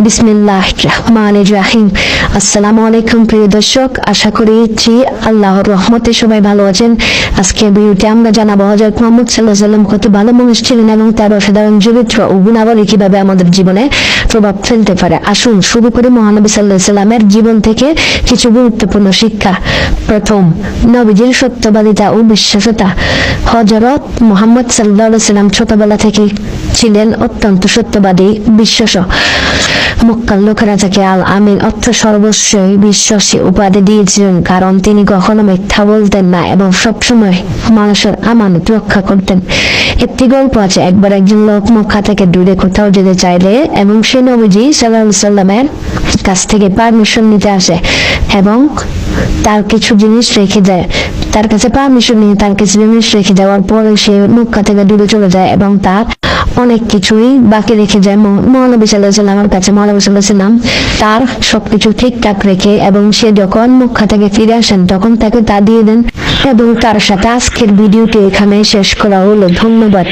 বিসমিল্লাহির রহমানির রহিম। আসসালামু আলাইকুম প্রিয় দর্শক, আশা করি আল্লাহর রহমতে সবাই ভালো আছেন। আজকে ভিডিওতে আমরা জানাবো হযরত মুহাম্মদ সাল্লাল্লাহু আলাইহি ওয়াসাল্লাম কত ভালো মানুষ ছিলেন এবং তার অসাধারণ চরিত্র ও গুণাবলী কিভাবে আমাদের জীবনে প্রভাব ফেলতে পারে। আসুন শুরু করি মহানবী সাল্লাল্লাহু আলাইহি ওয়াসাল্লামের জীবন থেকে কিছু গুরুত্বপূর্ণ শিক্ষা। প্রথম, নবীজির সত্যবাদিতা ও বিশ্বাসতা। হযরত মুহাম্মদ সাল্লাল্লাহু আলাইহি ওয়াসাল্লাম ছোটবেলা থেকে ছিলেন অত্যন্ত সত্যবাদী, বিশ্বাস। মক্কার লোকেরা তাকে আল আমিন অর্থ সর্বস্বই বিশ্বাসী উপাধি দিয়েছিলেন, কারণ তিনি কখনো মিথ্যা বলতেন না এবং সবসময় মানুষের আমানত রক্ষা করতেন। একটি গল্প আছে, একবার একজন লোক মক্কা থেকে দূরে কোথাও যেতে চাইলে এবং সে নবীজি সাল্লাল্লাহু আলাইহি ওয়াসাল্লামের কাছ থেকে পারমিশন নিতে আসে এবং তার কিছু জিনিস রেখে যায়। তার কাছে পারমিশন নিয়ে তার কিছু জিনিস রেখে যাওয়ার পরে সে মক্কা থেকে দূরে চলে যায় এবং তার অনেক কিছুই বাকি রেখে যায়। মহানবী সাল্লাল্লাহু আলাইহি ওয়াসাল্লামের কাছে মহানবী সাল্লাল্লাহু আলাইহি ওয়াসাল্লাম তার সবকিছু ঠিকঠাক রেখে এবং সে যখন মক্কা থেকে ফিরে আসেন তখন তাকে তা দিয়ে দেন। এবং তার সাথে আজকের ভিডিওটি এখানে শেষ করা হলো। ধন্যবাদ।